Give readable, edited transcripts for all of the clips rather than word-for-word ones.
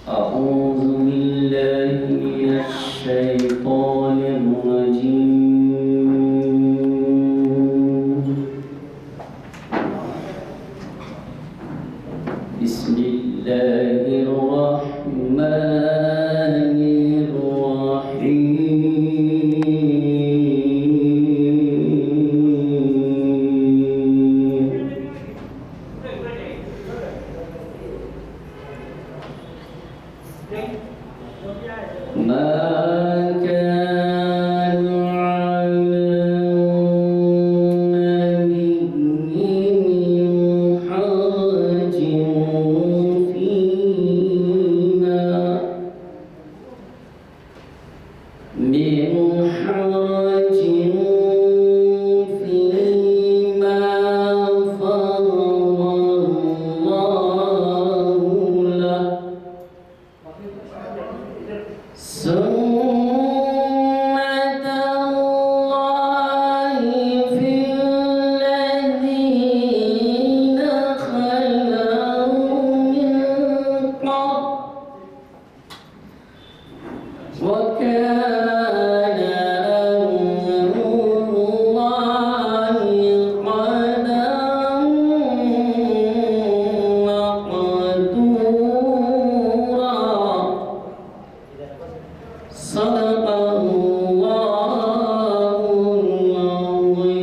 أعوذ بالله من الشيطان الرجيم. بسم الله الرحمن الرحيم. ما كان على النبي من حرج فيما فرض الله له. سنة الله في الذين خلوا من قبل وكان أمر الله قدرا مقدورا. صدق الله العظيم.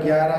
11,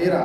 13,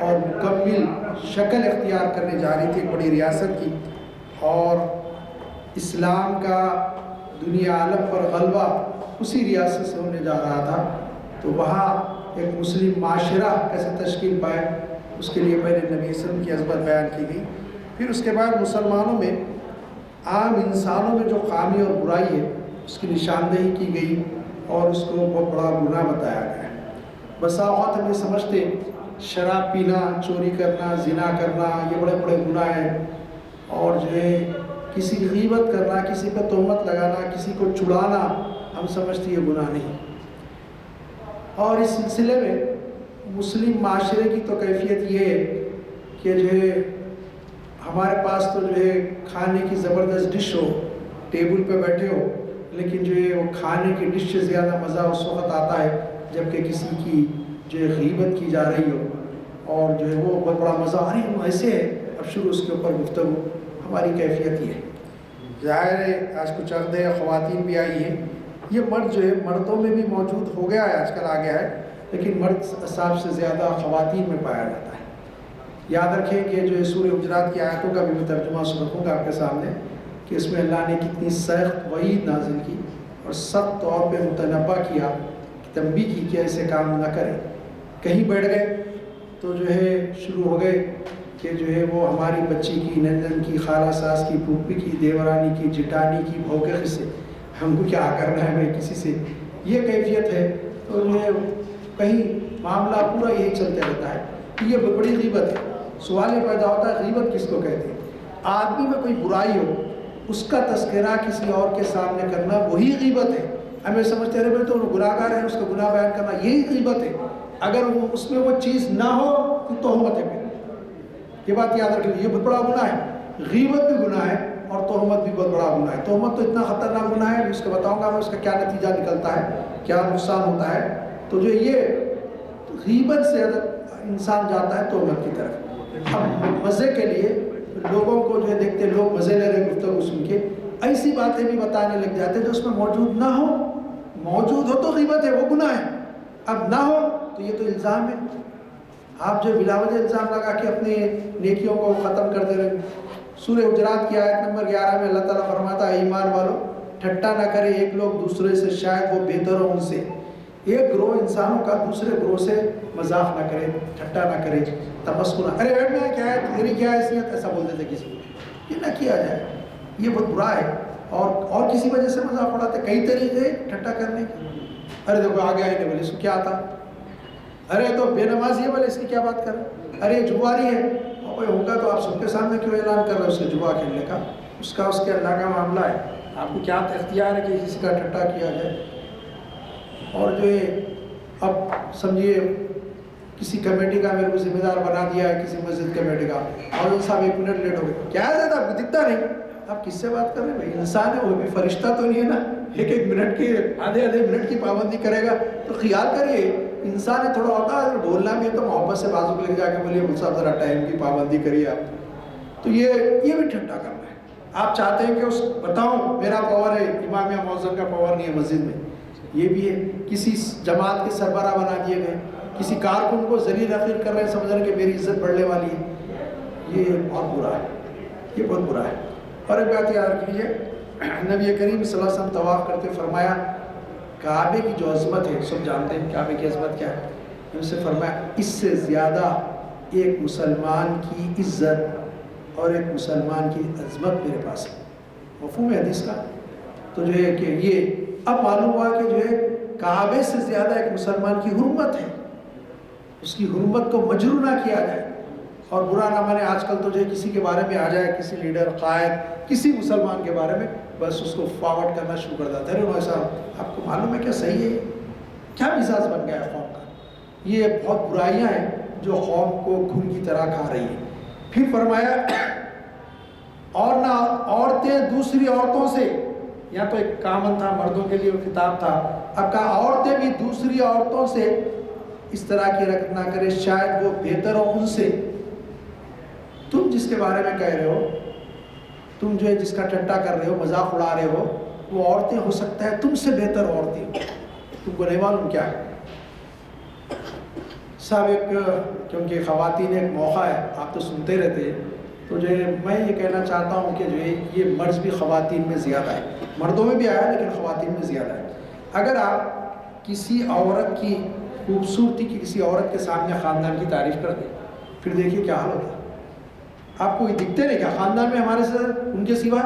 اور مکمل شکل اختیار کرنے جا رہی تھی ایک بڑی ریاست کی، اور اسلام کا دنیا عالم پر غلبہ اسی ریاست سے ہونے جا رہا تھا، تو وہاں ایک مسلم معاشرہ کیسے تشکیل پائے، اس کے لیے پہلے نبی صلی اللہ علیہ وسلم کی عظمت بیان کی گئی، پھر اس کے بعد مسلمانوں میں عام انسانوں میں جو خامی اور برائی ہے اس کی نشاندہی کی گئی اور اس کو بہت بڑا گناہ بتایا گیا ہے۔ بسا اوقات ہم یہ سمجھتے شراب پینا، چوری کرنا، زنا کرنا یہ بڑے بڑے گناہ ہیں، اور جو ہے کسی کی غیبت کرنا، کسی پر تہمت لگانا، کسی کو چڑانا ہم سمجھتے یہ گناہ نہیں۔ اور اس سلسلے میں مسلم معاشرے کی تو کیفیت یہ ہے کہ جو ہے ہمارے پاس تو جو ہے کھانے کی زبردست ڈش ہو، ٹیبل پہ بیٹھے ہو، لیکن جو ہے وہ کھانے کی ڈش سے زیادہ مزہ اس وقت آتا ہے جبکہ کسی کی جو ہے غیبت کی جا رہی ہو، اور جو ہے وہ بہت بڑا مزہ آ رہی ہے، وہ ایسے ہے اب شروع اس کے اوپر گفتگو۔ ہماری کیفیت یہ ہے، ظاہر ہے آج کچھ عقد ہے، خواتین بھی آئی ہیں، یہ مرد جو ہے مردوں میں بھی موجود ہو گیا ہے، آج کل آ گیا ہے، لیکن مرد صاحب سے زیادہ خواتین میں پایا جاتا ہے۔ یاد رکھیں کہ جو ہے سورہ حجرات کی آیتوں کا بھی میں ترجمہ سنوں گا آپ کے سامنے کہ اس میں اللہ نے کتنی سخت وعید نازل کی اور سخت طور پہ متنبہ کیا، تنبیہ کی کہ ایسے کام نہ کریں۔ کہیں بیٹھ گئے تو جو ہے شروع ہو گئے کہ جو ہے وہ ہماری بچی کی، نندن کی، خالہ ساس کی، پھوپھی کی، دیورانی کی، جٹانی کی، بہو کے قصے، ہم کو کیا کرنا ہے بھائی کسی سے، یہ کیفیت ہے۔ تو جو ہے کہیں معاملہ پورا یہی چلتے رہتا ہے، یہ بڑی غیبت ہے۔ سوال یہ پیدا ہوتا ہے غیبت کس کو کہتے ہیں؟ آدمی میں کوئی برائی ہو اس کا تذکرہ کسی اور کے سامنے کرنا وہی غیبت ہے۔ ہمیں سمجھتے رہے بھائی تو وہ گناہ گار ہے، اس کا گناہ بیان کرنا یہی غیبت ہے۔ اگر وہ اس میں وہ چیز نہ ہو تو تہمت ہے، پھر یہ بات یاد رکھیں، یہ بہت بڑا گناہ ہے، غیبت بھی گناہ ہے اور تہمت بھی بہت بڑا گناہ ہے۔ تہمت تو اتنا خطرناک گناہ ہے، اس کو بتاؤں گا میں اس کا کیا نتیجہ نکلتا ہے، کیا نقصان ہوتا ہے۔ تو جو یہ غیبت سے انسان جاتا ہے تہمت کی طرف۔ اب مزے کے لیے لوگوں کو جو ہے دیکھتے لوگ مزے لے رہے گفتگو سن کے، ایسی باتیں بھی بتانے لگ جاتے جو اس میں موجود نہ ہو، موجود ہو تو غیبت ہے، وہ گناہ ہے، اب نہ ہو تو یہ تو الزام ہے۔ آپ جو بلا وجہ الزام لگا کے اپنے نیکیوں کو ختم کر دے رہے۔ سورہ حجرات کی آیت نمبر 11 میں اللہ تعالیٰ فرماتا ہے ایمان والو ٹھٹا نہ کرے ایک لوگ دوسرے سے، شاید وہ بہتر ہو ان سے۔ ایک گروہ انسانوں کا دوسرے گروہ سے مذاق نہ کرے، ٹھٹا نہ کرے، تمسخر نہ، ارے بیٹھنا کیا ہے تیری کیا حیثیت، ایسا بولتے تھے کسی کو، یہ نہ کیا جائے، یہ بہت برا ہے۔ اور کسی وجہ سے مذاق اڑاتے، کئی طریقے ٹھٹا کرنے کے۔ ارے دیکھو آگے آئے نہیں بولے اس کو کیا آتا، ارے تو بے نمازی ہے بولے اس کی کیا بات کر، ارے جواری ہے، اور ہوگا تو آپ سب کے سامنے کیوں اعلان کر رہے ہیں اس کے جوا کھیلنے کا، اس کے اللہ کا معاملہ ہے، آپ کو کیا اختیار ہے کہ کسی کا ٹھٹا کیا جائے۔ اور جو ہے اب سمجھیے کسی کمیٹی کا میرے کو ذمہ دار بنا دیا ہے، کسی مسجد کمیٹی کا، اور صاحب 1 منٹ لیٹ ہو گئے، کیا ہے زیادہ آپ کو دکھتا نہیں، آپ کس سے بات کر رہے ہیں بھائی، انسان ہے وہ بھی فرشتہ تو نہیں ہے نا، 1 منٹ کی آدھے منٹ کی پابندی کرے گا تو خیال کریے انسان ہے، تھوڑا ہوتا ہے بولنا بھی ہے تو محبت سے بازو لے جا کے بولیے مجھ صاحب ذرا ٹائم کی پابندی کریے آپ، تو یہ بھی ٹھٹا کرنا ہے۔ آپ چاہتے ہیں کہ اس بتاؤں میرا پاور ہے، امام یا مؤذن کا پاور نہیں ہے مسجد میں، یہ بھی ہے۔ کسی جماعت کے سربراہ بنا دیے گئے، کسی کارکن کو ذلیل حقیر کر رہے ہیں، سمجھ رہے ہیں کہ میری عزت بڑھنے والی ہے، یہ بہت برا ہے، یہ بہت برا ہے۔ اور ایک بات یاد رکھ لیجیے، نبی کریم صلی اللہ علیہ وسلم طواف کرتے فرمایا کعبے کی جو عظمت ہے، سب جانتے ہیں کعبے کی عظمت کیا ہے، ان سے فرمایا اس سے زیادہ ایک مسلمان کی عزت اور ایک مسلمان کی عظمت میرے پاس ہے، مفہوم ہے حدیث کا۔ تو جو ہے کہ یہ اب معلوم ہوا کہ جو ہے کعبے سے زیادہ ایک مسلمان کی حرمت ہے، اس کی حرمت کو مجروح نہ کیا جائے، اور برا نہ مانے۔ آج کل تو جو ہے کسی کے بارے میں آ جائے، کسی لیڈر، قائد، کسی مسلمان کے بارے میں بس اس کو فارورڈ کرنا شروع کر دیتا ہے، ارے ایسا آپ کو معلوم ہے کیا صحیح ہے، کیا مزاج بن گیا ہے قوم کا۔ یہ بہت برائیاں ہیں جو قوم کو گھن کی طرح کھا رہی ہیں۔ پھر فرمایا اور نہ عورتیں دوسری عورتوں سے، یہاں تو ایک کامن تھا مردوں کے لیے وہ خطاب تھا، اب کہا عورتیں بھی دوسری عورتوں سے اس طرح کی حرکت نہ کرے، شاید وہ بہتر ہو ان سے۔ تم جس کے بارے میں کہہ رہے ہو، تم جو ہے جس کا ٹھٹا کر رہے ہو، مذاق اڑا رہے ہو، وہ عورتیں ہو سکتا ہے تم سے بہتر عورتیں ہو، تم کو نہیں معلوم کیا ہے۔ صاحب ایک کیونکہ خواتین ایک موقع ہے، آپ تو سنتے رہتے ہیں، تو جو ہے میں یہ کہنا چاہتا ہوں کہ جو ہے یہ مرض بھی خواتین میں زیادہ ہے، مردوں میں بھی آیا لیکن خواتین میں زیادہ ہے۔ اگر آپ کسی عورت کی خوبصورتی کی کسی عورت کے سامنے خاندان کی تعریف کر دیں، پھر دیکھیے کیا حال ہوتا ہے۔ آپ کو یہ دکھتے نہیں کیا خاندان میں ہمارے سے ان کے سوا؟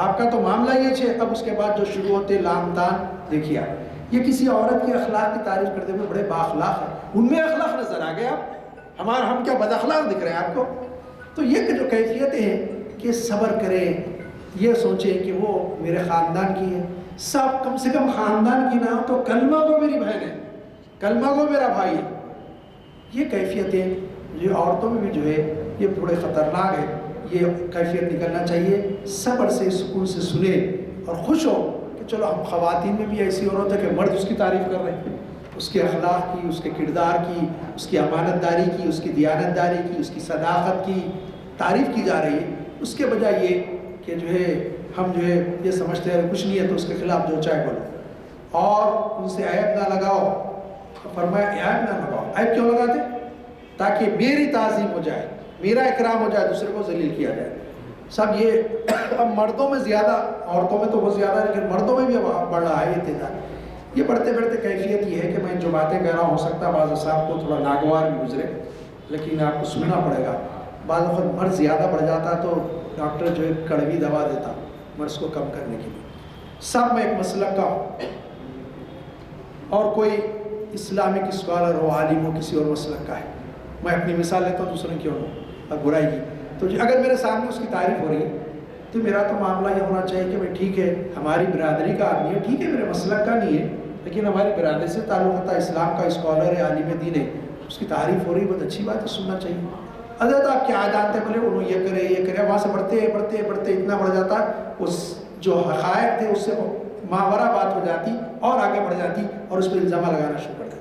آپ کا تو معاملہ یہ ہے۔ اب اس کے بعد جو شروع ہوتے لام تان، دیکھیے آپ یہ کسی عورت کی اخلاق کی تعریف کرتے ہوئے بڑے بااخلاق ہیں، ان میں اخلاق نظر آ گئے آپ، ہم کیا بد اخلاق دکھ رہے ہیں آپ کو؟ تو یہ جو کیفیتیں ہیں کہ صبر کریں، یہ سوچیں کہ وہ میرے خاندان کی ہے، سب کم سے کم خاندان کی نہ ہو تو کلمہ کو میری بہن ہے، کلمہ کو میرا بھائی ہے۔ یہ کیفیتیں جو عورتوں میں بھی جو ہے یہ تھوڑے خطرناک ہے، یہ کیفیت نکلنا چاہیے۔ صبر سے سکون سے سنیں اور خوش ہو کہ چلو ہم خواتین میں بھی ایسی عورت ہے کہ مرد اس کی تعریف کر رہے ہیں، اس کے اخلاق کی، اس کے کردار کی، اس کی امانت داری کی، اس کی دیانت داری کی، اس کی صداقت کی تعریف کی جا رہی ہے۔ اس کے بجائے یہ کہ جو ہے ہم جو ہے یہ سمجھتے ہیں کچھ نہیں ہے تو اس کے خلاف جو چاہے بولو اور ان سے عیب نہ لگاؤ۔ فرمایا عیب نہ لگاؤ۔ عیب کیوں لگاتے؟ تاکہ میری تعظیم ہو جائے، میرا اکرام ہو جائے، دوسرے کو ذلیل کیا جائے۔ سب یہ اب مردوں میں زیادہ، عورتوں میں تو بہت زیادہ ہے لیکن مردوں میں بھی بڑھ رہا ہے یہ تعداد۔ یہ بڑھتے بڑھتے کیفیت یہ ہے کہ میں جو باتیں کہہ رہا ہوں ہو سکتا ہے بعض صاحب کو تھوڑا ناگوار بھی گزرے، لیکن آپ کو سننا پڑے گا۔ بعض وقت مرض زیادہ بڑھ جاتا تو ڈاکٹر جو ہے کڑوی دوا دیتا مرض کو کم کرنے کے لیے۔ سب میں ایک مسلک کا ہوں اور کوئی اسلامک اسکالر ہو، عالم ہو، کسی اور مسلک کا ہے، میں اپنی مثال لیتا ہوں دوسروں کی اور برائی کی، تو اگر میرے سامنے اس کی تعریف ہو رہی ہے تو میرا تو معاملہ یہ ہونا چاہیے کہ بھائی ٹھیک ہے ہماری برادری کا آدمی ہے، ٹھیک ہے میرے مسلک کا نہیں ہے لیکن ہماری برادری سے تعلق ہوتا ہے، اسلام کا اسکالر ہے، عالم دین ہے، اس کی تعریف ہو رہی ہے، بہت اچھی بات ہے، سننا چاہیے۔ حضرت آپ کیا جانتے ہیں بولے انہوں یہ کرے وہاں سے بڑھتے اتنا بڑھ جاتا اس جو حقائق تھے اس سے ماورا بات ہو جاتی اور آگے بڑھ جاتی اور اس پہ الزامہ لگانا شروع کر دیتے۔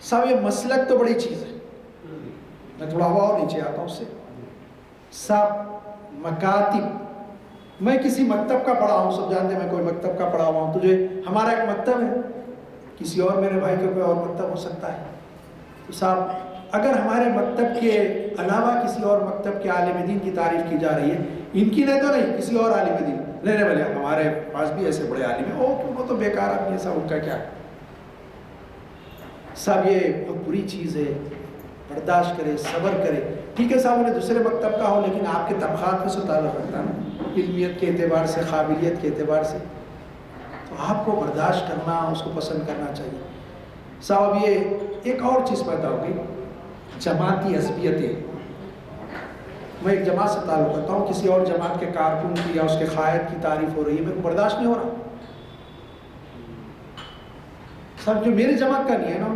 سب یہ مسلک تو بڑی چیز ہے، میں تھوڑا ہوا اور نیچے آتا ہوں اس سے۔ سب مکاتب، میں کسی مکتب کا پڑھا ہوں، سب جانتے ہیں میں کوئی مکتب کا پڑھا ہوا ہوں، تجھے ہمارا ایک مکتب ہے، کسی اور میرے بھائی کا کوئی اور مکتب ہو سکتا ہے۔ تو صاحب اگر ہمارے مکتب کے علاوہ کسی اور مکتب کے عالم دین کی تعریف کی جا رہی ہے، ان کی نہیں تو نہیں، کسی اور عالم دین لینے والے ہمارے پاس بھی ایسے بڑے عالم ہیں، وہ تو بیکار آدمی ہے، سب ان کا کیا ہے۔ سب یہ بہت بری چیز ہے، برداشت کرے، صبر کرے۔ ٹھیک ہے صاحب انہیں دوسرے مکتب کا ہو لیکن آپ کے طبقات میں سے تعلق رکھتا ہے، علمیت کے اعتبار سے، قابلیت کے اعتبار سے، تو آپ کو برداشت کرنا، اس کو پسند کرنا چاہیے۔ صاحب یہ ایک اور چیز پیدا ہوگی، جماعتی عصبیتیں۔ میں ایک جماعت سے تعلق رکھتا ہوں، کسی اور جماعت کے کارکن کی یا اس کے قائد کی تعریف ہو رہی ہے، میرے کو برداشت نہیں ہو رہا۔ صاحب جو میری جماعت کا نہیں ہے نا،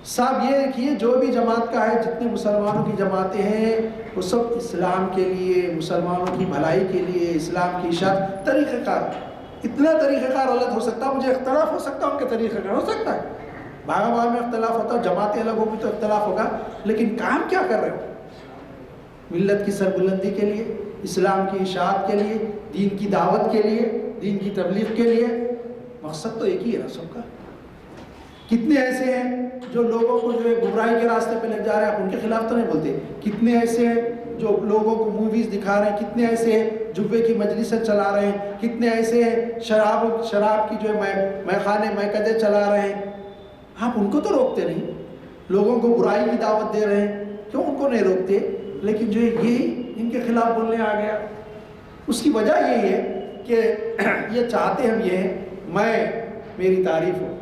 صاحب یہ دیکھیے جو بھی جماعت کا ہے، جتنے مسلمانوں کی جماعتیں ہیں وہ سب اسلام کے لیے، مسلمانوں کی بھلائی کے لیے، اسلام کی اشاعت، طریقہ کار، اتنا طریقہ کار غلط ہو سکتا ہے، مجھے اختلاف ہو سکتا ہے، ان کے طریقہ کار ہو سکتا ہے، بھاگا میں اختلاف ہوتا ہے، جماعتیں الگ ہوگی تو اختلاف ہوگا، لیکن کام کیا کر رہے ہو؟ ملت کی سربلندی کے لیے، اسلام کی اشاعت کے لیے، دین کی دعوت کے لیے، دین کی تبلیغ کے لیے، مقصد تو ایک ہی ہے نا سب کا۔ کتنے ایسے ہیں جو لوگوں کو جو ہے گمراہی کے راستے پہ لے جا رہے ہیں، آپ ان کے خلاف تو نہیں بولتے، کتنے ایسے ہیں جو لوگوں کو موویز دکھا رہے ہیں، کتنے ایسے ہیں جبے کی مجلسیں چلا رہے ہیں، کتنے ایسے ہیں شراب کی جو ہے میخانے میکدے چلا رہے ہیں، آپ ان کو تو روکتے نہیں، لوگوں کو برائی کی دعوت دے رہے ہیں، کیوں ان کو نہیں روکتے؟ لیکن جو ہے یہی ان کے خلاف بولنے آ گیا۔ اس کی وجہ یہی ہے کہ یہ چاہتے ہم یہ ہیں میری تعریف ہو،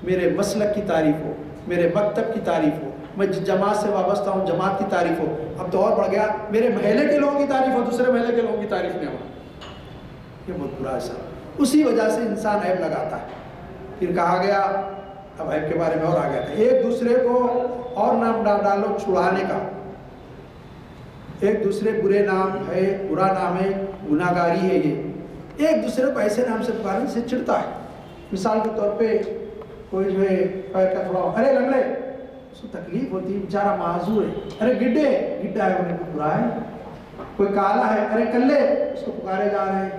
میرے مسلک کی تعریف ہو، میرے مکتب کی تعریف ہو، میں جس جماعت سے وابستہ ہوں جماعت کی تعریف ہو، اب تو اور بڑھ گیا میرے محلے کے لوگوں کی تعریف ہو، دوسرے محلے کے لوگوں کی تعریف نہیں ہو، یہ بہت برا ہے صاحب۔ اسی وجہ سے انسان عیب لگاتا ہے۔ پھر کہا گیا، اب عیب کے بارے میں اور آ گیا تھا، ایک دوسرے کو اور نام ڈالو چھڑانے کا، ایک دوسرے برے نام ہے، برا نام ہے، گناہگاری ہے، یہ ایک دوسرے کو ایسے نام سے پکارنے سے چڑھتا ہے۔ مثال کے طور پہ کوئی جو ہے پیر کا تھوڑا ارے لنگڑے، اس کو تکلیف ہوتی ہے، بیچارہ معذور ہے، ارے گڈے، گڈا ہے انہیں کو برا ہے، کوئی کالا ہے، ارے کلے، اس کو پکارے جا رہے ہیں،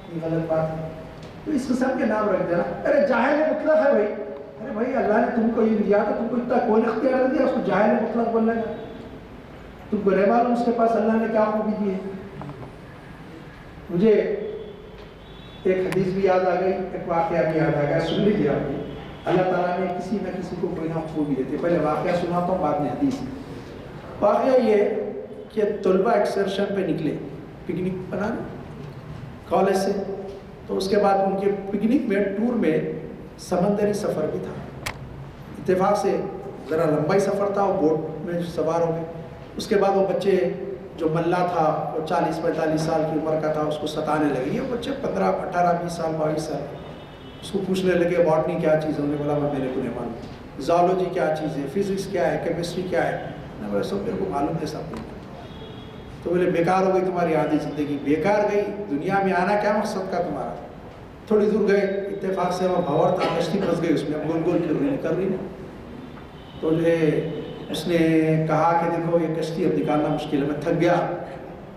یہ غلط بات ہے۔ تو اس قسم کے نام رکھ دینا، ارے جاہل مطلق ہے بھائی، ارے بھائی اللہ نے تم کو یہ دیا تھا، تم کو اتنا کون اختیار دیا اس کو جاہل مطلق بولنے کا؟ تم کو نہیں معلوم اس کے پاس اللہ نے کیا خوبی دی ہے؟ مجھے ایک حدیث بھی یاد آ گئی، ایک واقعہ بھی یاد آ گیا، سن لیجیے آپ بھی۔ اللہ تعالیٰ نے کسی نہ کسی کو کوئی نہ خوبی دیتے۔ پہلے واقعہ سناتا ہوں، بعد میں حدیث۔ واقعہ یہ کہ طلبہ ایکسکرشن پہ نکلے پکنک بنانے کالج سے، تو اس کے بعد ان کے پکنک میں ٹور میں سمندری سفر بھی تھا۔ اتفاق سے ذرا لمبا ہی سفر تھا، وہ بوٹ میں سوار ہو گئے۔ اس کے بعد وہ بچے جو ملا تھا وہ 40-45 سال کی عمر کا تھا، اس کو ستانے لگے۔ یہ بچے 15 18 20 سال 22 سال، اس کو پوچھنے لگے باٹنی کیا چیز ہے؟ انہوں نے بولا میں میرے کو نہیں معلوم۔ زالوجی کیا چیز ہے؟ فزکس کیا ہے؟ کیمسٹری کیا ہے؟ میں بولا سب میرے کو معلوم ہے سب۔ تو بولے بیکار ہو گئی تمہاری آدھی زندگی، بیکار گئی، دنیا میں آنا کیا مقصد کا تمہارا؟ تھوڑی دور گئے، اتفاق سے وہ بھور تھا، کشتی پھنس گئی اس میں، گول گول پھر رہی کر رہی نہیں۔ تو جو ہے اس نے کہا کہ دیکھو یہ کشتی اب نکالنا مشکل ہے، میں تھک گیا،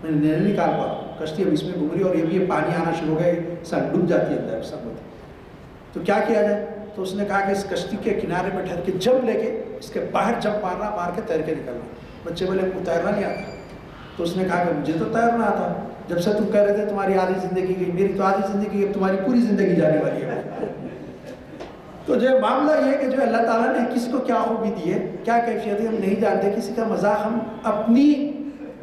میں نہیں نکال پا، کشتی اب اس میں گھوم رہی اور یہ بھی پانی آنا شروع ہو گئے، سب ڈوب جاتی ہے اندر سب ہوتی۔ تو کیا کیا جائے؟ تو اس نے کہا کہ اس کشتی کے کنارے میں ٹھہر کے جمپ لے کے اس کے باہر جمپ مارنا، مار کے تیر کے نکلنا۔ بچے بولے ہم کو تیرنا نہیں آتا۔ تو اس نے کہا کہ مجھے تو تیرنا آتا، جب سے تم کہہ رہے تھے تمہاری آدھی زندگی گئی، میری تو آدھی زندگی گئی، تمہاری پوری زندگی جانے والی ہے۔ تو جو معاملہ یہ ہے کہ جو اللہ تعالیٰ نے کسی کو کیا خوبی دی ہے، کیا کیفیت ہے، ہم نہیں جانتے۔ کسی کا مذاق ہم اپنی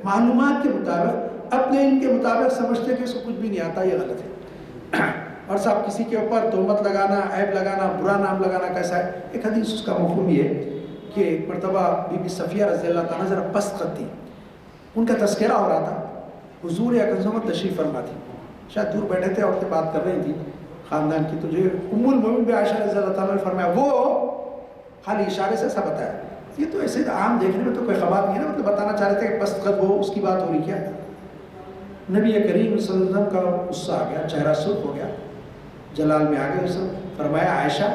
معلومات کے مطابق، اپنے علم کے مطابق سمجھتے ہیں کہ اس کو کچھ بھی نہیں آتا، یہ غلط ہے۔ اور صاحب کسی کے اوپر تہمت لگانا، عیب لگانا، برا نام لگانا کیسا ہے؟ ایک حدیث اس کا مفہوم یہ ہے کہ ایک مرتبہ بی بی صفیہ رضی اللہ تعالیٰ ذرا پست قد تھی، ان کا تذکرہ ہو رہا تھا، حضور اکرم تشریف فرما تھی، شاید دور بیٹھے تھے، عورتیں بات کر رہی تھی خاندان کی، تو جو ام المومنین بی عائشہ رضی اللہ تعالیٰ نے فرمایا، وہ خالی اشارے سے ایسا بتایا، یہ تو ایسے عام دیکھنے میں تو کوئی خبر نہیں ہے نا، مطلب بتانا چاہ رہے تھے کہ پست قد وہ اس کی بات ہو رہی کیا؟ نبی کریم صلی اللہ علیہ وسلم کا غصہ آ گیا، چہرہ سرخ ہو گیا، جلال میں آ گئے، اس نے فرمایا عائشہ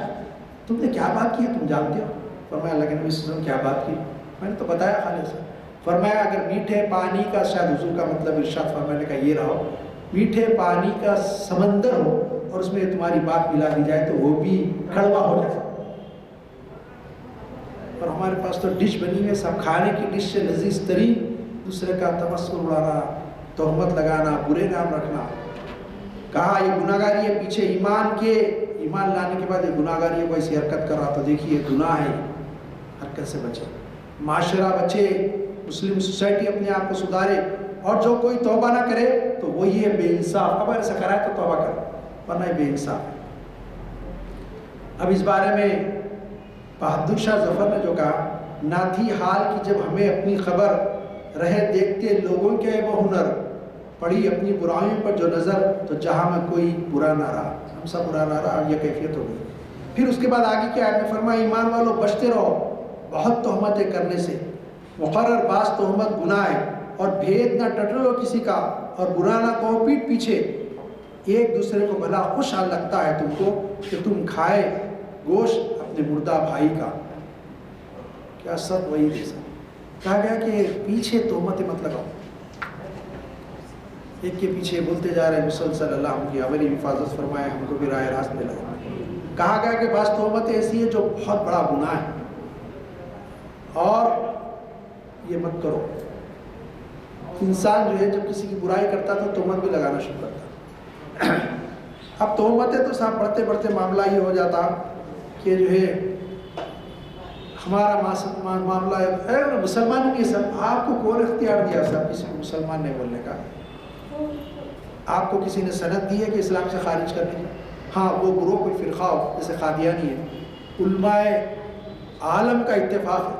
تم نے کیا بات کی ہے، تم جانتے ہو؟ فرمایا اللہ کے نبی صلی اللہ علیہ وسلم کیا بات کی؟ میں نے تو بتایا خالی سے۔ فرمایا اگر میٹھے پانی کا، شاید حضور کا مطلب ارشاد فرمانے کا یہ رہا ہو، میٹھے پانی کا سمندر ہو اور اس میں تمہاری بات ملا دی جائے تو وہ بھی کڑوا ہو جائے۔ اور ہمارے پاس تو ڈش بنی ہے، سب کھانے کی ڈش سے لذیذ ترین، دوسرے کا تمسخر اڑانا، تہمت لگانا، برے نام رکھنا۔ کہا یہ گناہگاری ہے، پیچھے ایمان لانے کے بعد یہ گناہگاری ہے، کوئی ایسی حرکت کر رہا تو دیکھیے گناہ ہے، حرکت سے بچے، معاشرہ بچے، مسلم سوسائٹی اپنے آپ کو سدھارے، اور جو کوئی توبہ نہ کرے تو وہی ہے بے انصاف۔ اگر ایسا کرائے تو توبہ کرے، ورنہ یہ بے انصاف ہے۔ اب اس بارے میں بہادر شاہ ظفر نے جو کہا، نہ تھی حال کی جب ہمیں اپنی خبر، رہے دیکھتے لوگوں کے وہ ہنر، پڑی اپنی برائیوں پر جو نظر، تو جہاں میں کوئی برا نہ رہا، ہم سب برا نہ رہا، یہ کیفیت ہو گئی۔ پھر اس کے بعد آگے کیا ہے؟ فرمایا ایمان والو بچتے رہو بہت تہمتیں کرنے سے، مقرر بعض تہمت گناہ ہے، اور بھید نہ ٹٹولو کسی کا، اور برا نہ کہو پیٹ پیچھے، ایک دوسرے کو بھلا خوش حال لگتا ہے تم کو کہ تم کھائے گوشت اپنے مردہ بھائی کا۔ کیا سب وہی جیسا کہا گیا کہ پیچھے تہمتیں مت لگاؤ، ایک کے پیچھے بولتے جا رہے مسلسل، اللہ ہم کی ہماری حفاظت فرمائے، ہم کو بھی راہ راست میں لگا۔ کہا گیا کہ بعض تہمتیں ایسی ہیں جو بہت بڑا گناہ ہے، اور یہ مت کرو۔ انسان جو ہے جب کسی کی برائی کرتا تو تہمت بھی لگانا شروع کرتا۔ اب تہمتیں تو صاحب بڑھتے بڑھتے معاملہ یہ ہو جاتا کہ جو ہے ہمارا معاملہ ہے مسلمان کی، سب آپ کو کون اختیار دیا صاحب کسی کو مسلمان نہیں بولنے کا؟ آپ کو کسی نے سند دی ہے کہ اسلام سے خارج کرنے کی؟ ہاں وہ گروہ کوئی فرقہ ہو جیسے قادیانی ہے، علماء عالم کا اتفاق ہے،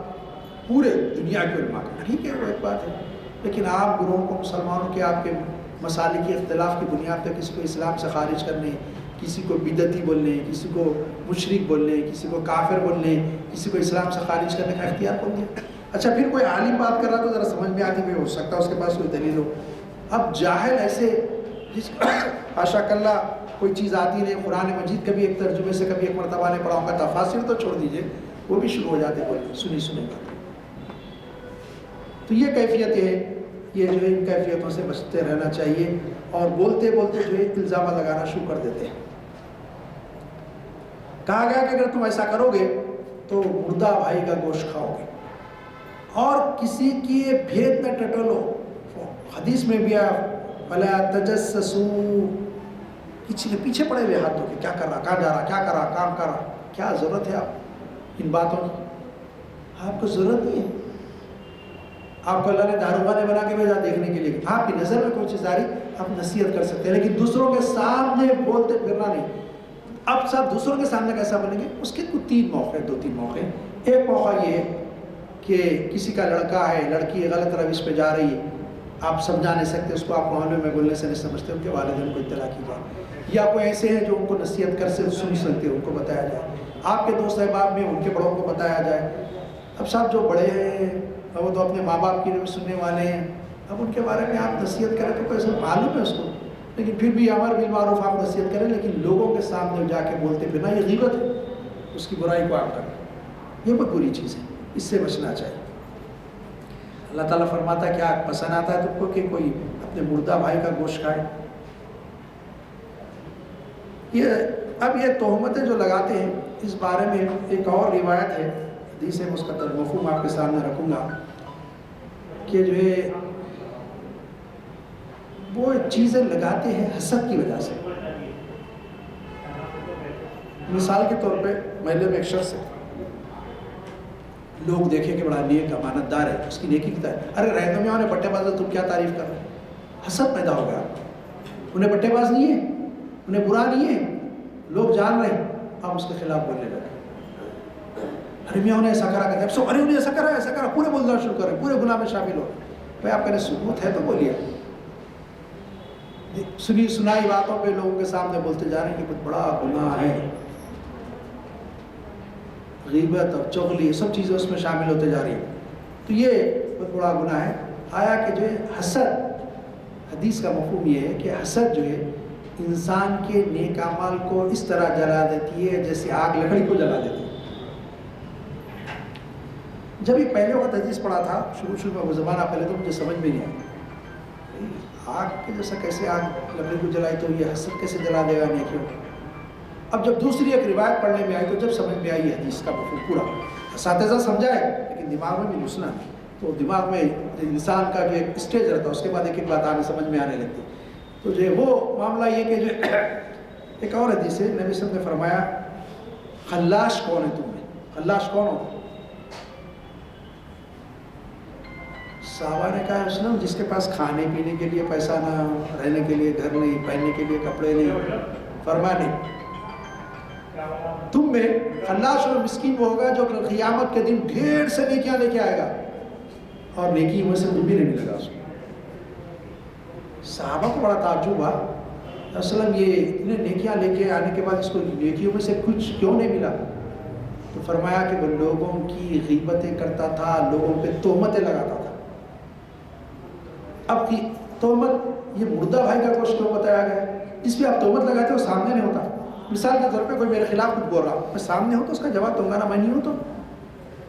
پورے دنیا کے علماء کا، ٹھیک ہے وہ ایک بات ہے، لیکن آپ گروہوں کو مسلمانوں کے آپ کے مسالے کی اختلاف کی بنیاد پہ کسی کو اسلام سے خارج کرنے، کسی کو بدعتی بولنے، کسی کو مشرک بولنے، کسی کو کافر بولنے، کسی کو اسلام سے خارج کرنے کا اختیار کون دیا؟ اچھا پھر کوئی عالم بات کر رہا تو ذرا سمجھ میں آتی بھی ہو سکتا ہے اس کے پاس کوئی دلیل ہو۔ اب جاہل ایسے جس حاشا کلّہ کوئی چیز آتی نہیں، قرآن مجید کبھی ایک ترجمے سے کبھی ایک مرتبہ نے پڑھا ہوگا، تفاسیر تو چھوڑ دیجئے، وہ بھی شروع ہو جاتے بولے سنی بات۔ تو یہ کیفیت ہے، یہ جو ہے ان کیفیتوں سے بچتے رہنا چاہیے، اور بولتے بولتے جو ہے الزامات لگانا شروع کر دیتے ہیں۔ کہا گیا کہ اگر تم ایسا کرو گے تو مردہ بھائی کا گوشت کھاؤ گے اور کسی کی بھید میں ٹٹولو. حدیث میں بھی فلا تجسسوا، کسی کے پیچھے پڑے ہوئے ہاتھ دھو کے کیا کر رہا، کہاں جا رہا، کیا کر رہا، کام کر رہا. کیا ضرورت ہے آپ ان باتوں کی؟ آپ کو ضرورت نہیں ہے. آپ کو اللہ نے داروغہ نے بنا کے بھیجا دیکھنے کے لیے. آپ کی نظر میں کوئی چیز آ رہی آپ نصیحت کر سکتے ہیں، لیکن دوسروں کے سامنے بولتے پھرنا نہیں. اب سب دوسروں کے سامنے کیسا بولیں گے؟ اس کے کچھ 3 موقع، 2-3 موقع. ایک موقع یہ ہے کہ کسی کا لڑکا ہے، لڑکی غلط روش پہ جا رہی ہے، آپ سمجھا نہیں سکتے اس کو، آپ محلے میں بولنے سے نہیں سمجھتے، ان کے والدین کو اطلاع کی جائے. یا کوئی ایسے ہیں جو ان کو نصیحت کر سے سن سکتے ان کو بتایا جائے. آپ کے دوست احباب میں ان کے بڑوں کو بتایا جائے. اب صاحب جو بڑے ہیں وہ تو اپنے ماں باپ کی سننے والے ہیں، اب ان کے بارے میں آپ نصیحت کریں تو کیسے معلوم ہے اس کو، لیکن پھر بھی امر بالمعروف آپ نصیحت کریں، لیکن لوگوں کے سامنے جا کے بولتے پھرنا یہ غیبت ہے، اس کی برائی کو آپ کریں، یہ بہت بری چیز ہے، اس سے بچنا چاہیے. اللہ تعالیٰ فرماتا ہے کیا پسند آتا ہے تم کو کہ کوئی اپنے مردہ بھائی کا گوشت کھائے؟ اب یہ تہمتیں جو لگاتے ہیں اس بارے میں ایک اور روایت ہے، حدیث ہے، اس کا مفہوم آپ کے سامنے رکھوں گا کہ جو ہے وہ چیزیں لگاتے ہیں حسد کی وجہ سے. مثال کے طور پہ محلے میں ایک شخص ہے، لوگ دیکھیں کہ بڑا نیک امانت دار ہے، اس کی نیکی کتا ہے، ارے رہنے میں انہیں بٹے باز تم کیا تعریف کر رہے ہیں؟ حسد پیدا ہو گیا. انہیں بٹے باز نہیں ہے، انہیں برا نہیں ہے، لوگ جان رہے ہیں، آپ اس کے خلاف بولنے لگے. ارے میں انہیں ایسا کرا کرتے ہیں، ارے انہیں ایسا کرا، پورے بولنا شروع کریں، پورے گناہ میں شامل ہو. بھائی آپ کہنے ثبوت ہے تو بولیے. سنی سنائی باتوں پہ لوگوں کے سامنے بولتے جا رہے ہیں کہ بہت بڑا گناہ ہے، غیبت اور چغلی یہ سب چیزیں اس میں شامل ہوتے جا رہی ہیں، تو یہ بہت بڑا گناہ ہے. آیا کہ جو ہے حسد، حدیث کا مفہوم یہ ہے کہ حسد جو ہے انسان کے نیک اعمال کو اس طرح جلا دیتی ہے جیسے آگ لکڑی کو جلا دیتی ہے. جب یہ پہلے وقت حدیث پڑھا تھا شروع میں وہ زمانہ پہلے تو مجھے سمجھ میں نہیں آیا آگ کے جیسا کیسے آگ لکڑی کو جلائی تو یہ حسد کیسے جلا دے گا نیکیوں. اب جب دوسری ایک روایت پڑھنے میں آئی تو جب سمجھ میں آئی یہ حدیث کا مفہوم پورا. اساتذہ سمجھائے لیکن دماغ میں بھی گھسنا، تو دماغ میں انسان کا جو ایک اسٹیج رہتا ہے اس کے بعد ایک ایک بات آنے سمجھ میں آنے لگتی. تو جو ہے وہ معاملہ یہ کہ جو ایک اور حدیث ہے، نبی صلی اللہ علیہ وسلم نے فرمایا خلاش کون ہے تم میں؟ خلاش کون ہو؟ صحابہ نے کہا اسلام جس کے پاس کھانے پینے کے لیے پیسہ نہ، رہنے کے لیے گھر نہیں، پہننے کے لیے کپڑے نہیں. فرمایا نہیں، تم میں خلاش اور مسکین وہ ہوگا جو قیامت کے دن ڈھیر سے نیکیاں لے کے آئے گا اور نیکی میں سے کچھ بھی نہیں ملے گا اس کو. صحابہ کو بڑا تعجب ہوا، اصلاً یہ انہیں نیکیاں لے کے آنے کے بعد اس کو نیکیوں میں سے کچھ کیوں نہیں ملا؟ تو فرمایا کہ وہ لوگوں کی غیبتیں کرتا تھا، لوگوں پہ تہمتیں لگاتا تھا. اب کی تہمت یہ مردہ بھائی کا گوشت کیوں بتایا گیا؟ اس پہ آپ تہمت لگاتے ہو سامنے نہیں ہوتا. مثال کے طور پہ کوئی میرے خلاف کچھ بول رہا، میں سامنے ہوں تو اس کا جواب دوں گا نا، میں نہیں ہوں تو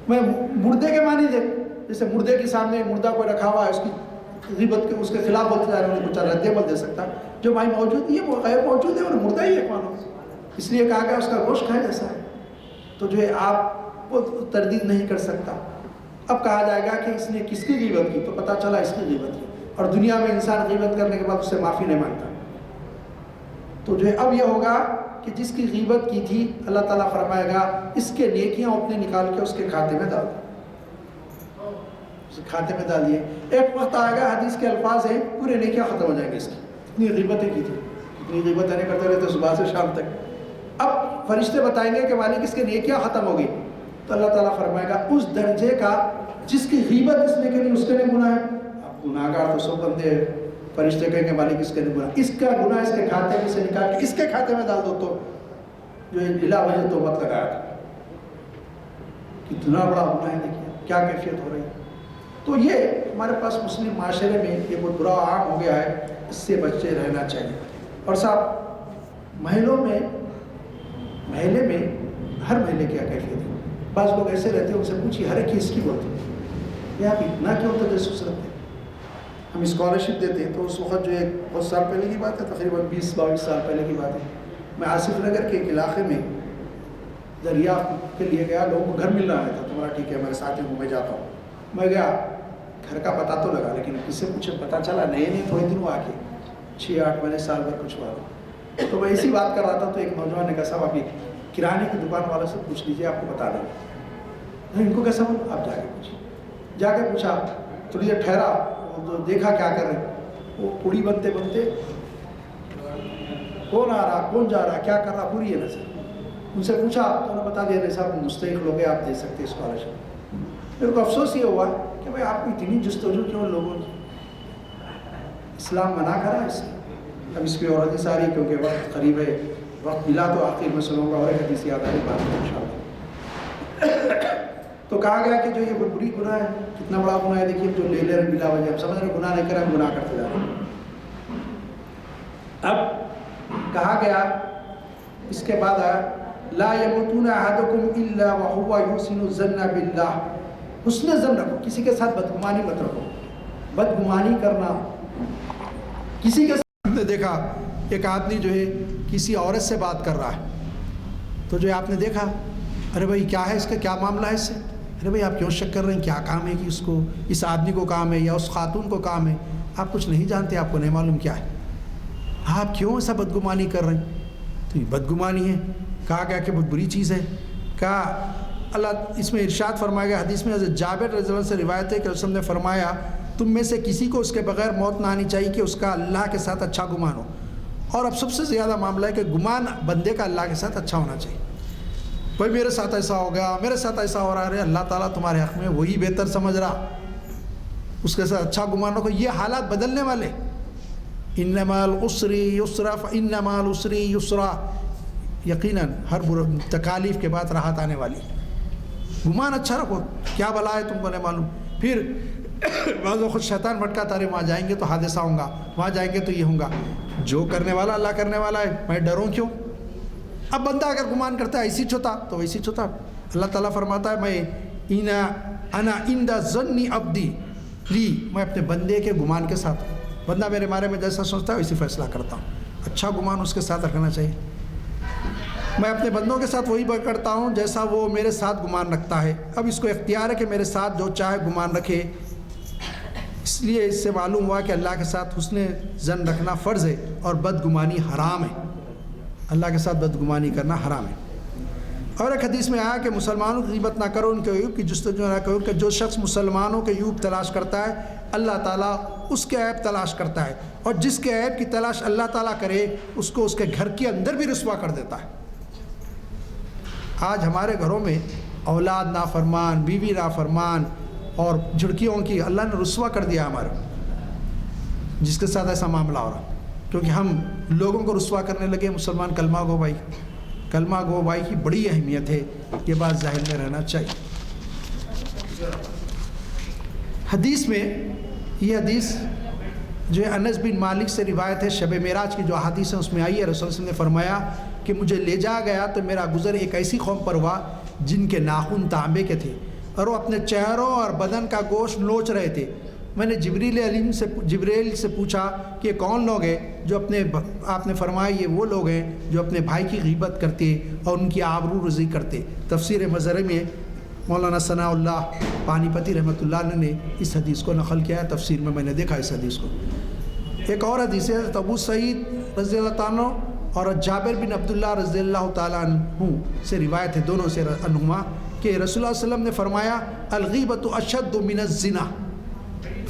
میں مردے کے معنی دے، جیسے مردے کے سامنے مردہ کوئی رکھا ہوا ہے، اس کی غیبت کے اس کے خلاف بولتے جا رہے ہیں، کچھ رد عمل دے سکتا. جو بھائی موجود ہے وہ غیر موجود ہے اور مردہ ہی ہے مانو، اس لیے کہا گیا اس کا گوشت کھائے جیسا ہے. تو جو ہے آپ وہ تردید نہیں کر سکتا. اب کہا جائے گا کہ اس نے کس کی غیبت کی، تو پتہ چلا اس کی غیبت کی، اور دنیا میں انسان غیبت کرنے کے بعد اس سے معافی نہیں مانگتا. تو جو ہے اب یہ ہوگا کہ جس کی غیبت کی تھی اللہ تعالیٰ فرمائے گا اس کے نیکیاں اپنے نکال کے اس کے کھاتے میں ڈال دیں، اس کھاتے میں ڈال دیے. ایک وقت آئے گا، حدیث کے الفاظ ہیں، پورے نیکیاں ختم ہو جائیں گے اس کی، اتنی غیبتیں کی تھی، اتنی غیبتیں نہیں کرتے رہتے صبح سے شام تک. اب فرشتے بتائیں گے کہ مالک اس کے نیکیاں ختم ہو گئی، تو اللہ تعالیٰ فرمائے گا اس درجے کا جس کی غیبت اس نے کی اس کے لیے گناہ ہے. اب گناہ گار تو سب بندے، فرشتے کہیں گے مالک اس کے لیے گناہ، اس کا گناہ اس کے کھاتے میں سے نکال کے اس کے کھاتے میں ڈال دو. تو جو بلا وجہ تہمت لگایا تھا، کتنا بڑا گناہ ہے، دیکھیے کیا کیفیت ہو رہی ہے. تو یہ ہمارے پاس مسلم معاشرے میں یہ بہت برا عام ہو گیا ہے، اس سے بچے رہنا چاہیے. اور صاحب محلوں میں، محلے میں ہر محلے کیا کیفیت ہے. بعض لوگ ایسے رہتے ہیں، ان سے پوچھیے ہر ایک چیز کی بولتے ہیں، یہ آپ اتنا کیوں تجسس رکھتے ہیں؟ ہم اسکالرشپ دیتے ہیں تو اس وقت جو ہے بہت سال پہلے کی بات ہے، تقریباً 20-22 سال پہلے کی بات ہے. میں آصف نگر کے ایک علاقے میں دریافت کے لیے گیا، لوگوں کو گھر مل رہا تھا، تمہارا ٹھیک ہے ہمارے ساتھیوں کو میں جاتا ہوں. میں گیا، گھر کا پتہ تو لگا، لیکن کس سے پوچھے پتہ چلا نئے تھوڑے دن ہوا کے 6-8 مہینے سال بھر کچھ ہوا. تو میں اسی بات کر رہا تھا تو ایک نوجوان نے کہا صاحب آپ کرانے کی دکان والوں سے پوچھ لیجیے، آپ کو بتا دیں. ان کو کیسا بول، آپ جا کے پوچھیں. جا کے پوچھا، تھوڑی دیر ٹھہرا، تو دیکھا کیا کر رہے، وہ پوڑی بنتے بنتے کون آ رہا کون جا رہا کیا کر رہا پوری ہے نا سر. ان سے پوچھا تو انہوں نے بتا دیا نہیں صاحب مستحق لوگ ہیں، آپ دے سکتے اسکالرشپ. میرے کو افسوس یہ ہوا کہ بھائی آپ کو اتنی جستجو کیوں لوگوں نے، اسلام منع کرا اس سے. اب اس کی اور حدیث آ رہی ہے کیونکہ وقت قریب ہے، وقت ملا تو آخر میں سنوں گا اور ایک حدیث یاد آ رہی بات ان شاء اللہ. تو کہا گیا کہ جو یہ بری گناہ ہے، کتنا بڑا گناہ ہے، دیکھیے جو لے لے رہے بلا وجہ ہم سمجھ رہے گناہ نہیں کریں، ہم گناہ کرتے جا رہے ہیں. اب کہا گیا اس کے بعد آیا لا یموتون احدکم الا وهو یحسن الظن باللہ. حسن ظن رکھو، کسی کے ساتھ بدگمانی مت رکھو. بدگمانی کرنا کسی کے ساتھ، نے دیکھا ایک آدمی جو ہے کسی عورت سے بات کر رہا ہے، تو جو آپ نے دیکھا ارے بھائی کیا ہے اس کا، کیا معاملہ ہے اس سے، ارے بھائی آپ کیوں شک کر رہے ہیں، کیا کام ہے کہ اس کو، اس آدمی کو کام ہے یا اس خاتون کو کام ہے، آپ کچھ نہیں جانتے، آپ کو نہیں معلوم کیا ہے، آپ کیوں ایسا بدگمانی کر رہے ہیں. تو یہ بدگمانی ہے. کہا گیا کہ بہت بری چیز ہے. کہا اللہ اس میں ارشاد فرمایا گیا حدیث میں حضرت جابر رضی اللہ عنہ سے روایت ہے کہ رسول نے فرمایا تم میں سے کسی کو اس کے بغیر موت نہ آنی چاہیے کہ اس کا اللہ کے ساتھ اچھا گمان ہو. اور اب سب سے زیادہ معاملہ ہے کہ گمان بندے کا اللہ کے ساتھ اچھا ہونا چاہیے. بھائی میرے ساتھ ایسا ہو گیا، میرے ساتھ ایسا ہو رہا ہے، اللہ تعالیٰ تمہارے حق میں وہی بہتر سمجھ رہا، اس کے ساتھ اچھا گمان رکھو. یہ حالات بدلنے والے. انما العسر یسرا فانما العسر یسرا، یقیناً ہر تکالیف کے بعد راحت آنے والی. گمان اچھا رکھو، کیا بلا ہے تم کو نہیں معلوم. پھر بعض وقت شیطان بھٹکاتا رہے، وہاں جائیں گے تو حادثہ ہوگا، وہاں جائیں گے تو یہ ہوگا. جو کرنے والا اللہ کرنے والا ہے، میں ڈروں کیوں. اب بندہ اگر گمان کرتا ہے ایسی چھوتا تو ویسی چھوتا. اللہ تعالیٰ فرماتا ہے میں انا عند ظن عبدی لی، میں اپنے بندے کے گمان کے ساتھ ہوں. بندہ میرے بارے میں جیسا سوچتا ہے ویسی فیصلہ کرتا ہوں. اچھا گمان اس کے ساتھ رکھنا چاہیے. میں اپنے بندوں کے ساتھ وہی کرتا ہوں جیسا وہ میرے ساتھ گمان رکھتا ہے. اب اس کو اختیار ہے کہ میرے ساتھ جو چاہے گمان رکھے. اس لیے اس سے معلوم ہوا کہ اللہ کے ساتھ حسن ظن رکھنا فرض ہے اور بدگمانی حرام ہے. اللہ کے ساتھ بدگمانی کرنا حرام ہے. اور ایک حدیث میں آیا کہ مسلمانوں کی غیبت نہ کرو، ان کے عیوب کی جستجو نہ کرو، کہ جو شخص مسلمانوں کے عیوب تلاش کرتا ہے اللہ تعالیٰ اس کے عیب تلاش کرتا ہے، اور جس کے عیب کی تلاش اللہ تعالیٰ کرے اس کو اس کے گھر کے اندر بھی رسوا کر دیتا ہے. آج ہمارے گھروں میں اولاد نافرمان، بیوی نافرمان اور جھڑکیوں کی اللہ نے رسوا کر دیا ہمارے، جس کے ساتھ ایسا معاملہ ہو رہا کیونکہ ہم لوگوں کو رسوا کرنے لگے. مسلمان کلمہ گو بھائی، کلمہ گو بھائی کی بڑی اہمیت ہے، یہ بات ذہن میں رہنا چاہیے. حدیث میں یہ حدیث جو ہے انس بن مالک سے روایت ہے، شب معراج کی جو احادیث ہیں اس میں آئی ہے. رسول صلی اللہ علیہ وسلم نے فرمایا کہ مجھے لے جا گیا تو میرا گزر ایک ایسی قوم پر ہوا جن کے ناخن تانبے کے تھے اور وہ اپنے چہروں اور بدن کا گوشت نوچ رہے تھے. میں نے جبریل سے پوچھا کہ یہ کون لوگ ہیں جو آپ نے فرمایا یہ وہ لوگ ہیں جو اپنے بھائی کی غیبت کرتے اور ان کی آبرو رزی کرتے. تفسیر مظہر میں مولانا ثناء اللہ پانی پتی رحمۃ اللہ علیہ نے اس حدیث کو نقل کیا ہے. تفسیر میں نے دیکھا اس حدیث کو. ایک اور حدیث ہے ابو سعید رضی اللہ تعالیٰ اور جابر بن عبداللہ رضی اللہ تعالیٰ عنہ سے روایت ہے، دونوں سے عنہما، کہ رسول اللہ صلی اللہ علیہ وسلم نے فرمایا الغیبت اشد من الزنا.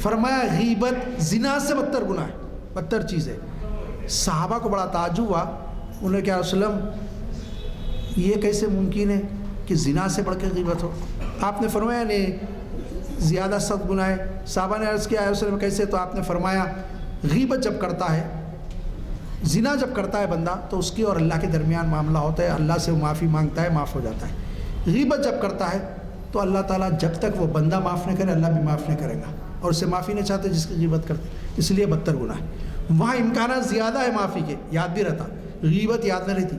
فرمایا غیبت زنا سے بدتر گناہ ہے، بدتر چیز ہے. صحابہ کو بڑا تعجب ہوا، انہوں نے کہا رسول اللہ یہ کیسے ممکن ہے کہ زنا سے بڑھ کے غیبت ہو. آپ نے فرمایا نہیں زیادہ سخت گناہ ہے. صحابہ نے عرض کیا رسول اللہ کیسے، تو آپ نے فرمایا غیبت جب کرتا ہے، زنا جب کرتا ہے بندہ تو اس کی اور اللہ کے درمیان معاملہ ہوتا ہے، اللہ سے وہ معافی مانگتا ہے، معاف ہو جاتا ہے. غیبت جب کرتا ہے تو اللہ تعالیٰ جب تک وہ بندہ معاف نہیں کرے اللہ بھی معاف نہیں کرے گا، اور اسے معافی نہیں چاہتے جس کی غیبت کرتے، اس لیے بدتر گناہ ہے. وہاں امکانات زیادہ ہے معافی کے، یاد بھی رہتا، غیبت یاد نہ رہتی.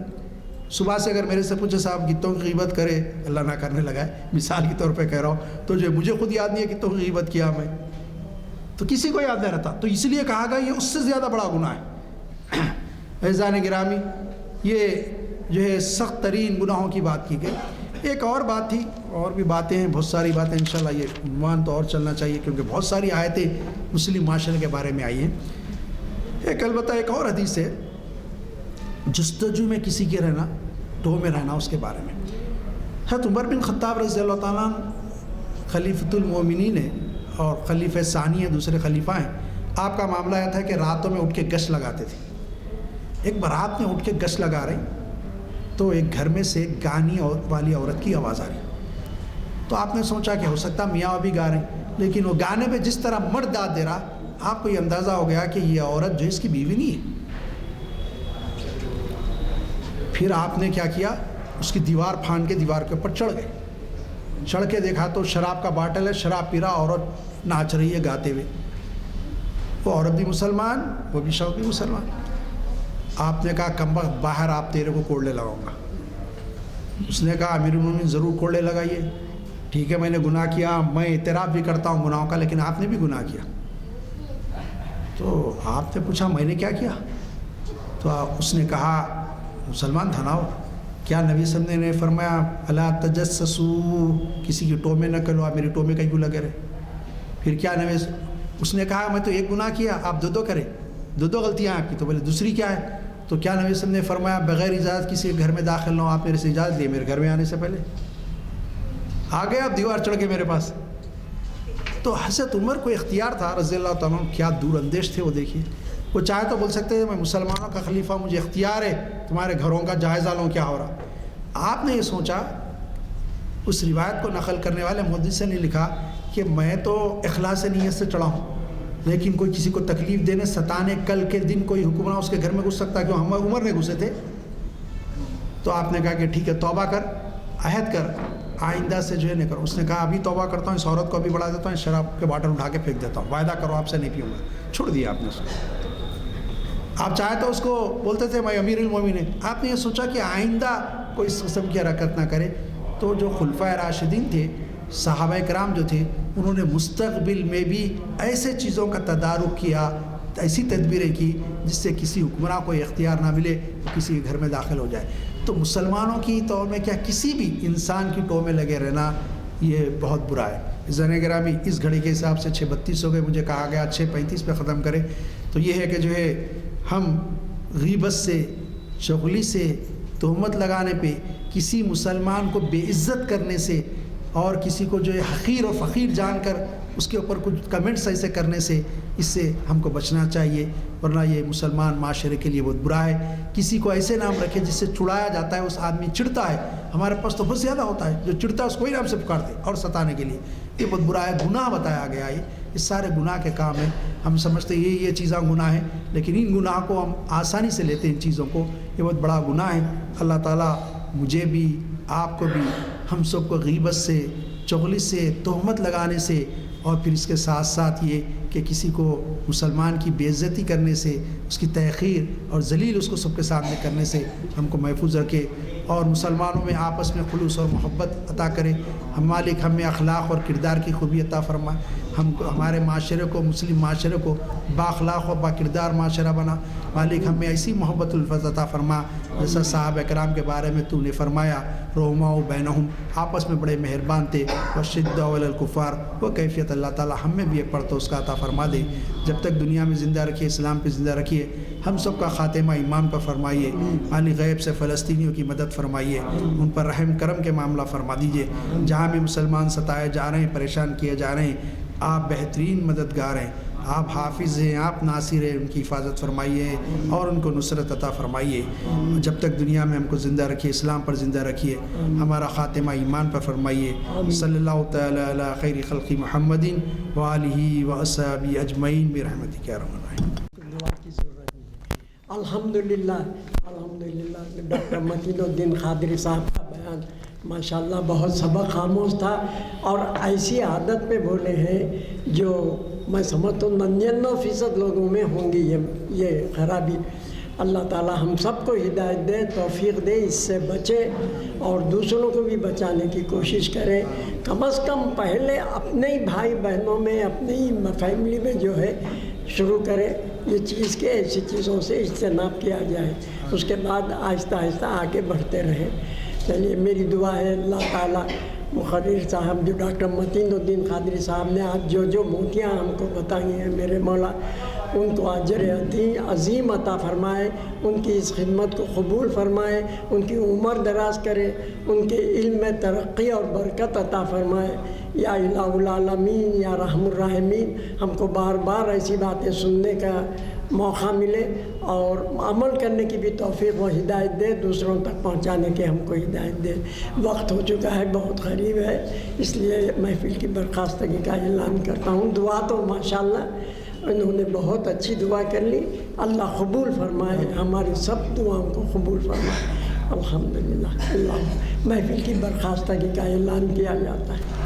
صبح سے اگر میرے سے پوچھے صاحب کتوں کی غیبت کرے، اللہ نہ کرنے لگا ہے مثال کے طور پہ کہہ رہا ہوں، تو جو مجھے خود یاد نہیں ہے کتوں کی غیبت کیا میں، تو کسی کو یاد نہیں رہتا. تو اس لیے کہا گیا یہ اس سے زیادہ بڑا گناہ ہے. عزیزان گرامی، یہ جو ہے سخت ترین گناہوں کی بات کی گئی۔ ایک اور بات تھی، اور بھی باتیں ہیں، بہت ساری باتیں، انشاءاللہ یہ عنوان تو اور چلنا چاہیے کیونکہ بہت ساری آیتیں مسلم معاشرے کے بارے میں آئی ہیں۔ البتہ ایک اور حدیث ہے جستجو میں کسی کے رہنا، ٹو میں رہنا، اس کے بارے میں۔ حضرت عمر بن خطاب رضی اللہ تعالیٰ عنہ خلیفۃ المومنین ہیں اور خلیفہ ثانی ہیں، دوسرے خلیفہ ہیں۔ آپ کا معاملہ یہ تھا کہ راتوں میں اٹھ کے گشت لگاتے تھے۔ ایک بار رات میں اٹھ کے گشت لگا رہے تو ایک گھر میں سے گانے والی عورت کی آواز آ رہی، تو آپ نے سوچا کہ ہو سکتا میاں بھی گا رہے ہیں، لیکن وہ گانے پہ جس طرح مرد داد دے رہا، آپ کو یہ اندازہ ہو گیا کہ یہ عورت جو اس کی بیوی نہیں ہے۔ پھر آپ نے کیا کیا، اس کی دیوار پھاند کے دیوار کے اوپر چڑھ گئے۔ چڑھ کے دیکھا تو شراب کا باٹل ہے، شراب پی رہا، عورت ناچ رہی ہے گاتے ہوئے۔ وہ عورت بھی مسلمان، وہ بھی شخص بھی مسلمان۔ آپ نے کہا کمبخت باہر، آپ تیرے کو کوڑلے لگاؤں گا۔ اس نے کہا امیر المومنین ضرور کوڑلے لگائیے، ٹھیک ہے میں نے گناہ کیا، میں اعتراف بھی کرتا ہوں گناہوں کا، لیکن آپ نے بھی گناہ کیا۔ تو آپ نے پوچھا میں نے کیا کیا؟ تو اس نے کہا مسلمان تھا نا وہ، کیا نبی صلی اللہ علیہ وسلم نے فرمایا الا تجسسوا، کسی کی ٹومے نہ کرو، آپ میری ٹومے کہیں کیوں لگے رہے؟ پھر کیا نبی، اس نے کہا میں تو ایک گناہ کیا، آپ دو کریں، دو غلطیاں آپ کی، تو بولے دوسری کیا ہے؟ تو کیا نبی صلی اللہ علیہ وسلم نے فرمایا بغیر اجازت کسی کے گھر میں داخل نہ ہو، آپ میرے سے اجازت لیے میرے گھر میں آنے سے پہلے، آ گئے آپ دیوار چڑھ کے میرے پاس۔ تو حضرت عمر کو اختیار تھا رضی اللہ تعالیٰ عنہ، کیا دور اندیش تھے وہ، دیکھیے وہ چاہے تو بول سکتے تھے میں مسلمانوں کا خلیفہ، مجھے اختیار ہے تمہارے گھروں کا جائزہ لوں کیا ہو رہا۔ آپ نے یہ سوچا، اس روایت کو نقل کرنے والے محدث نے لکھا کہ میں تو اخلاص نیت سے چڑھا ہوں، لیکن کوئی کسی کو تکلیف دینے، ستانے، کل کے دن کوئی حکمراں اس کے گھر میں گھس سکتا ہے، کیوں ہم عمر نے گھسے تھے۔ تو آپ نے کہا کہ ٹھیک ہے توبہ کر، عہد کر، آئندہ سے جو ہے نہیں کرو۔ اس نے کہا ابھی توبہ کرتا ہوں، اس عورت کو ابھی بڑھا دیتا ہوں، شراب کے باٹل اٹھا کے پھینک دیتا ہوں، وعدہ کرو آپ سے نہیں پیوں گا۔ چھوڑ دیا آپ نے اس کو۔ آپ چاہے تو اس کو بولتے تھے میں امیر المومنین، آپ نے یہ سوچا کہ آئندہ کوئی اس قسم کی حرکت نہ کرے۔ تو جو خلفائے راشدین تھے، صحابہ کرام جو تھے، انہوں نے مستقبل میں بھی ایسے چیزوں کا تدارک کیا، ایسی تدبیریں کی جس سے کسی حکمراں کو اختیار نہ ملے تو کسی کے گھر میں داخل ہو جائے۔ تو مسلمانوں کی طور میں کیا کسی بھی انسان کی ٹو میں لگے رہنا یہ بہت برا ہے۔ زن گرامی اس گھڑی کے حساب سے 6:32 ہو گئے، مجھے کہا گیا 6:35 پہ ختم کرے۔ تو یہ ہے کہ جو ہے ہم غیبت سے، چغلی سے، تہمت لگانے پہ، کسی مسلمان کو بے عزت کرنے سے، اور کسی کو جو ہے حقیر و فقیر جان کر اس کے اوپر کچھ کمنٹس ایسے کرنے سے، اس سے ہم کو بچنا چاہیے، ورنہ یہ مسلمان معاشرے کے لیے بہت برا ہے۔ کسی کو ایسے نام رکھے جس سے چڑایا جاتا ہے، اس آدمی چڑھتا ہے، ہمارے پاس تو بہت زیادہ ہوتا ہے، جو چڑھتا ہے اس کو ہی نام سے پکارتے اور ستانے کے لیے، یہ بہت برا ہے، گناہ بتایا گیا ہے، یہ سارے گناہ کے کام ہیں۔ ہم سمجھتے ہیں یہ چیزاں گناہ ہیں، لیکن ان گناہ کو ہم آسانی سے لیتے ہیں، ان چیزوں کو، یہ بہت بڑا گناہ ہے۔ اللہ تعالیٰ مجھے بھی، آپ کو بھی، ہم سب کو غیبت سے، چغلی سے، تہمت لگانے سے، اور پھر اس کے ساتھ ساتھ یہ کہ کسی کو مسلمان کی بے عزتی کرنے سے، اس کی تحقیر اور ذلیل اس کو سب کے سامنے کرنے سے ہم کو محفوظ رکھے، اور مسلمانوں میں آپس میں خلوص اور محبت عطا کرے۔ ہم مالک ہمیں اخلاق اور کردار کی خوبی عطا فرمائے، ہمارے معاشرے کو، مسلم معاشرے کو بااخلاق و با کردار معاشرہ بنا۔ مالک ہمیں ایسی محبت الفضل عطا فرما جیسا صحابہ کرام کے بارے میں تو نے فرمایا، رحماء بینہم، آپس میں بڑے مہربان تھے، وشدہ علی الکفار، وہ کیفیت اللہ تعالی ہم میں بھی ایک پڑھ تو اس کا عطا فرما دے۔ جب تک دنیا میں زندہ رکھیے، اسلام پہ زندہ رکھیے، ہم سب کا خاتمہ ایمان پر فرمائیے۔ مالک غیب سے فلسطینیوں کی مدد فرمائیے، ان پر رحم کرم کے معاملہ فرما دیجیے۔ جہاں بھی مسلمان ستائے جا رہے ہیں، پریشان کیے جا رہے ہیں، آپ بہترین مددگار ہیں، آپ حافظ ہیں، آپ ناصر ہیں، ان کی حفاظت فرمائیے اور ان کو نصرت عطا فرمائیے۔ جب تک دنیا میں ہم کو زندہ رکھیے، اسلام پر زندہ رکھیے، ہمارا خاتمہ ایمان پر فرمائیے۔ صلی اللہ تعالی علی خیر خلق محمد وآلہ وأصحابہ اجمعین برحمتک یا ارحم الراحمین۔ الحمدللہ ڈاکٹر متین الدین قادری صاحب کا بیان ماشاءاللہ بہت سبق آموز تھا، اور ایسی عادت پہ بولے ہیں جو میں سمجھتا ہوں 99% لوگوں میں ہوں گی یہ خرابی۔ اللہ تعالی ہم سب کو ہدایت دے، توفیق دے، اس سے بچے اور دوسروں کو بھی بچانے کی کوشش کریں۔ کم از کم پہلے اپنے ہی بھائی بہنوں میں، اپنی ہی فیملی میں جو ہے شروع کرے۔ یہ چیز کہ ایسی چیزوں سے اجتناب کیا جائے، اس کے بعد آہستہ آہستہ آگے بڑھتے رہیں۔ چلیے میری دعا ہے اللہ تعالیٰ مقرر صاحب جو ڈاکٹر متین الدین قادری صاحب نے آج جو موتیاں ہم کو بتائی ہیں، میرے مولا ان کو اجر عظیم عطا فرمائے، ان کی اس خدمت کو قبول فرمائے، ان کی عمر دراز کرے، ان کے علم میں ترقی اور برکت عطا فرمائے۔ یا الہ العالمین، یا رحم الراحمین، ہم کو بار بار ایسی باتیں سننے کا موقع ملے اور عمل کرنے کی بھی توفیق و ہدایت دے، دوسروں تک پہنچانے کے ہم کو ہدایت دے۔ وقت ہو چکا ہے، بہت قریب ہے، اس لیے محفل کی برخاستگی کا اعلان کرتا ہوں۔ دعا تو ماشاءاللہ انہوں نے بہت اچھی دعا کر لی، اللہ قبول فرمائے، ہماری سب دعاؤں کو قبول فرمائے، الحمدللہ۔ اللہ محفل کی برخاستگی کا اعلان کیا جاتا ہے۔